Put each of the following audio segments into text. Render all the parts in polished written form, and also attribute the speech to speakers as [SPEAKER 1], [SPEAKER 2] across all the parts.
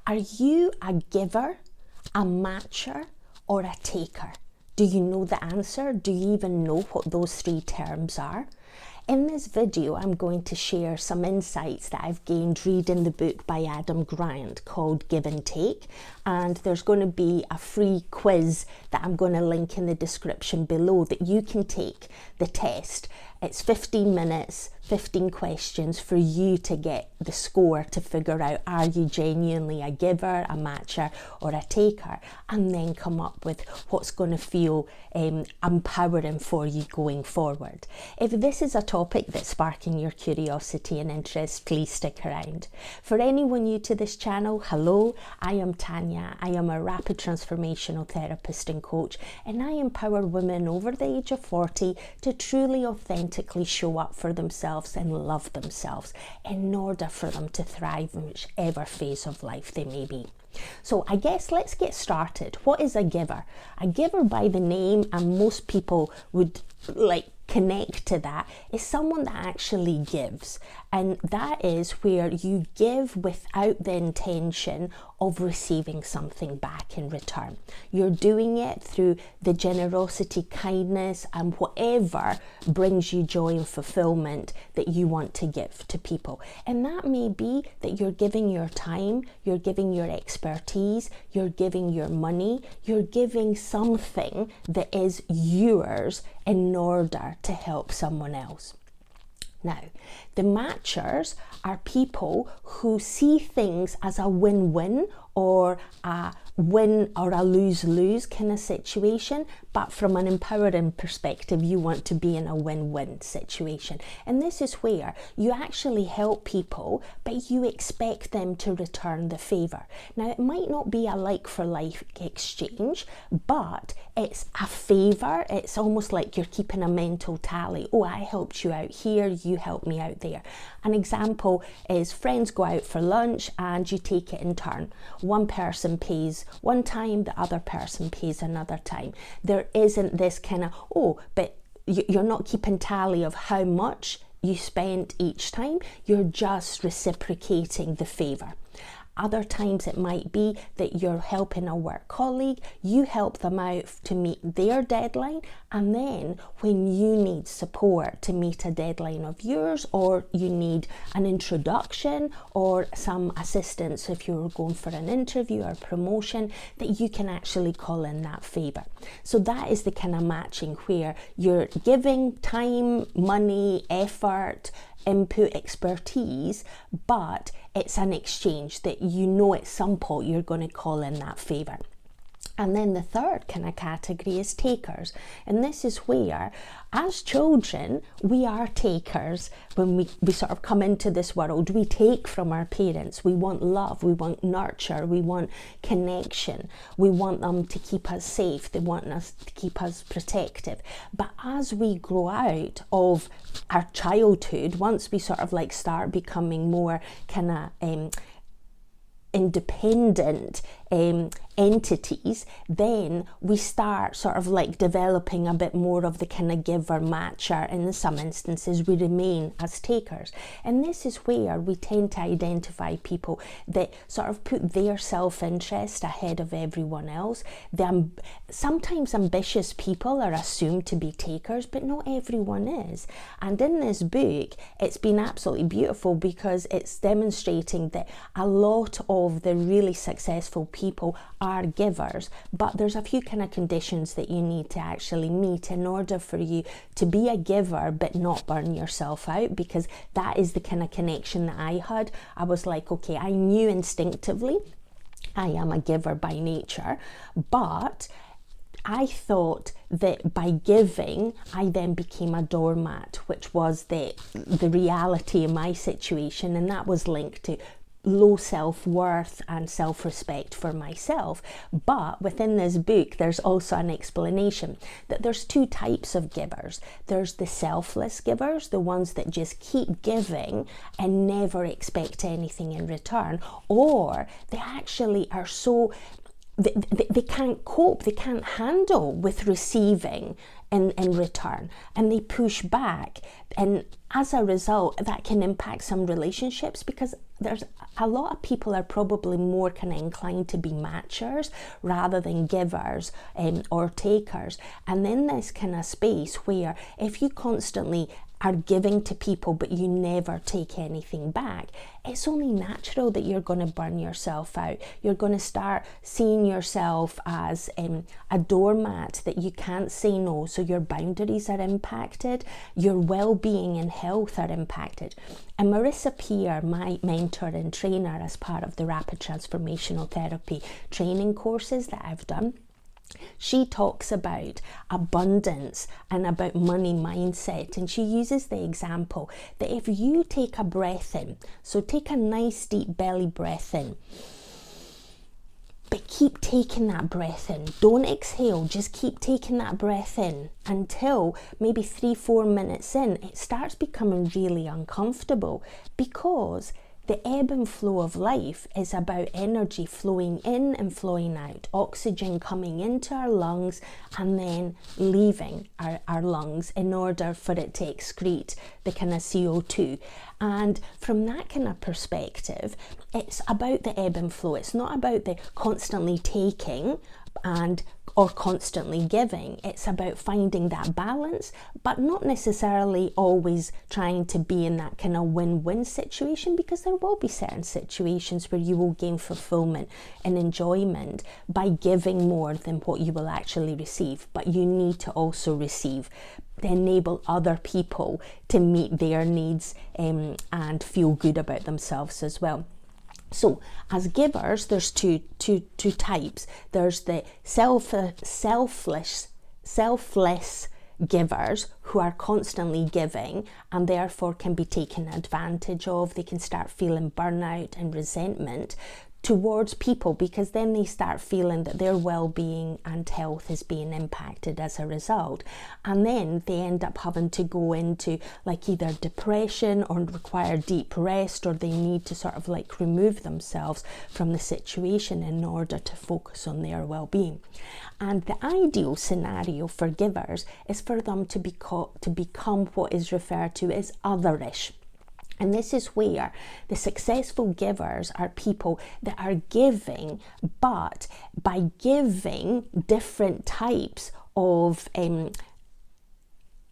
[SPEAKER 1] Are you a giver, a matcher, or a taker? Do you know the answer? Do you even know what those three terms are? In this video, I'm going to share some insights that I've gained reading the book by Adam Grant called Give and Take. And there's going to be a free quiz that I'm going to link in the description below that you can take the test. It's 15 minutes, 15 questions for you to get the score to figure out, are you genuinely a giver, a matcher, or a taker? And then come up with what's going to feel empowering for you going forward. If this is a topic that's sparking your curiosity and interest, please stick around. For anyone new to this channel, hello, I am Tanya. I am a rapid transformational therapist and coach, and I empower women over the age of 40 to truly authentically show up for themselves and love themselves in order for them to thrive in whichever phase of life they may be. So I guess let's get started. What is a giver? A giver by the name, and most people would connect to that, is someone that actually gives. And that is where you give without the intention of receiving something back in return. You're doing it through the generosity, kindness, and whatever brings you joy and fulfillment that you want to give to people. And that may be that you're giving your time, you're giving your expertise, you're giving your money, you're giving something that is yours in order to help someone else. Now, the matchers are people who see things as a win-win or a win or a lose-lose kind of situation, but from an empowering perspective, you want to be in a win-win situation. And this is where you actually help people, but you expect them to return the favor. Now, it might not be a like-for-like exchange, but it's a favor. It's almost like you're keeping a mental tally. Oh, I helped you out here, you helped me out there. An example is friends go out for lunch and you take it in turn. One person pays one time, the other person pays another time. There isn't this kind of, oh, but you're not keeping tally of how much you spent each time. You're just reciprocating the favor. Other times it might be that you're helping a work colleague, you help them out to meet their deadline, and then when you need support to meet a deadline of yours, or you need an introduction or some assistance if you're going for an interview or promotion, that you can actually call in that favor. So that is the kind of matching where you're giving time, money, effort, input, expertise, but it's an exchange that you know at some point you're going to call in that favor. And then the third kind of category is takers. And this is where, as children, we are takers. When we sort of come into this world, we take from our parents. We want love, we want nurture, we want connection. We want them to keep us safe. They want us to keep us protective. But as we grow out of our childhood, once we sort of start becoming more kind of independent entities, then we start sort of developing a bit more of the kind of giver matcher. In some instances we remain as takers, and this is where we tend to identify people that sort of put their self-interest ahead of everyone else. Sometimes ambitious people are assumed to be takers, but not everyone is. And in this book it's been absolutely beautiful because it's demonstrating that a lot of the really successful people are givers, but there's a few kind of conditions that you need to actually meet in order for you to be a giver but not burn yourself out, because that is the kind of connection that I had. I was like, okay, I knew instinctively I am a giver by nature, but I thought that by giving, I then became a doormat, which was the reality in my situation, and that was linked to low self-worth and self-respect for myself. But within this book there's also an explanation that there's two types of givers. There's the selfless givers, the ones that just keep giving and never expect anything in return, or they actually are so they can't cope, they can't handle with receiving in return, and they push back, and as a result that can impact some relationships because there's a lot of people are probably more kind of inclined to be matchers rather than givers or takers. And in this kind of space where if you constantly are giving to people but you never take anything back, it's only natural that you're going to burn yourself out. You're going to start seeing yourself as a doormat that you can't say no, so your boundaries are impacted, your well-being and health are impacted. And Marissa Peer, my mentor and trainer as part of the Rapid Transformational Therapy training courses that I've done, she talks about abundance and about money mindset, and she uses the example that if you take a breath in, so take a nice deep belly breath in, but keep taking that breath in, don't exhale, just keep taking that breath in until maybe 3-4 minutes in, it starts becoming really uncomfortable, because the ebb and flow of life is about energy flowing in and flowing out, oxygen coming into our lungs and then leaving our lungs in order for it to excrete the kind of CO2. And from that kind of perspective, it's about the ebb and flow. It's not about the constantly taking or constantly giving. It's about finding that balance, but not necessarily always trying to be in that kind of win-win situation, because there will be certain situations where you will gain fulfillment and enjoyment by giving more than what you will actually receive. But you need to also receive to enable other people to meet their needs and feel good about themselves as well. So as givers, there's two types. There's the selfless givers who are constantly giving and therefore can be taken advantage of. They can start feeling burnout and resentment towards people, because then they start feeling that their well-being and health is being impacted as a result, and then they end up having to go into like either depression or require deep rest, or they need to sort of like remove themselves from the situation in order to focus on their well-being. And the ideal scenario for givers is for them to become what is referred to as otherish. And this is where the successful givers are people that are giving, but by giving different types of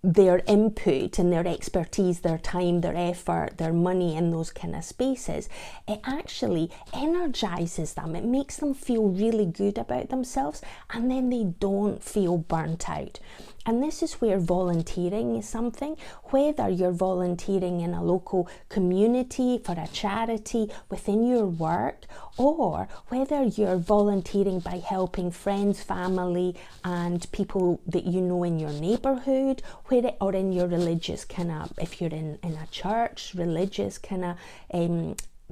[SPEAKER 1] their input and their expertise, their time, their effort, their money in those kind of spaces, it actually energizes them. It makes them feel really good about themselves, and then they don't feel burnt out. And this is where volunteering is something, whether you're volunteering in a local community, for a charity, within your work, or whether you're volunteering by helping friends, family, and people that you know in your neighborhood, or in your religious kind of, if you're in a church, religious kind of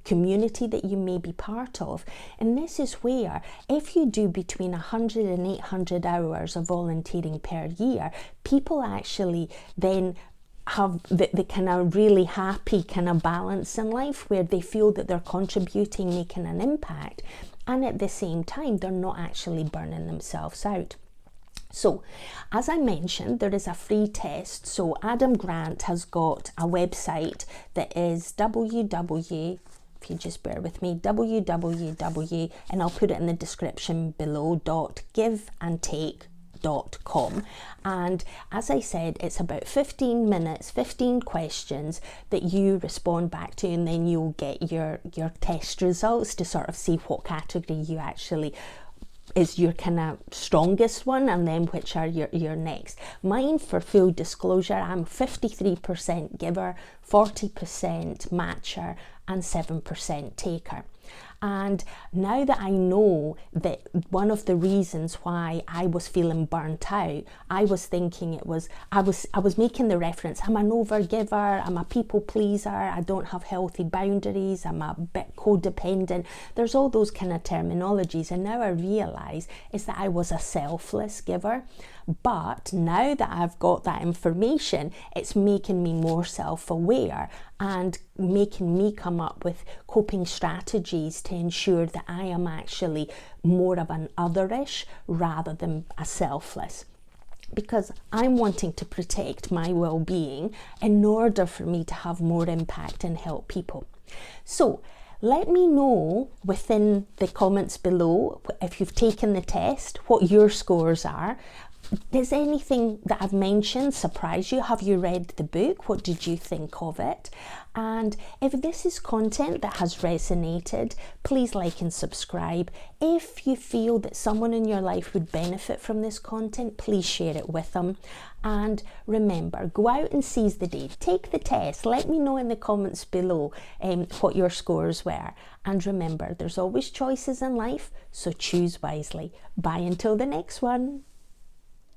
[SPEAKER 1] community that you may be part of. And this is where, if you do between 100 and 800 hours of volunteering per year, people actually then have the kind of really happy kind of balance in life, where they feel that they're contributing, making an impact, and at the same time they're not actually burning themselves out. So, as I mentioned, there is a free test. So Adam Grant has got a website that is if you just bear with me, www, and I'll put it in the description below, .giveandtake.com. And as I said, it's about 15 minutes, 15 questions that you respond back to, and then you'll get your test results to sort of see what category you actually is your kind of strongest one, and then which are your next. Mine, for full disclosure, I'm 53% giver, 40% matcher, and 7% taker. And now that I know that one of the reasons why I was feeling burnt out, I was thinking I was making the reference, I'm an overgiver, I'm a people pleaser, I don't have healthy boundaries, I'm a bit codependent. There's all those kind of terminologies, and now I realise is that I was a selfless giver. But now that I've got that information, it's making me more self-aware and making me come up with coping strategies to ensure that I am actually more of an otherish rather than a selfless. Because I'm wanting to protect my well-being in order for me to have more impact and help people. So Let me know within the comments below if you've taken the test, what your scores are. Does anything that I've mentioned surprise you? Have you read the book? What did you think of it? And if this is content that has resonated, please like and subscribe. If you feel that someone in your life would benefit from this content, please share it with them. And remember, go out and seize the day. Take the test. Let me know in the comments below what your scores were. And remember, there's always choices in life, so choose wisely. Bye until the next one.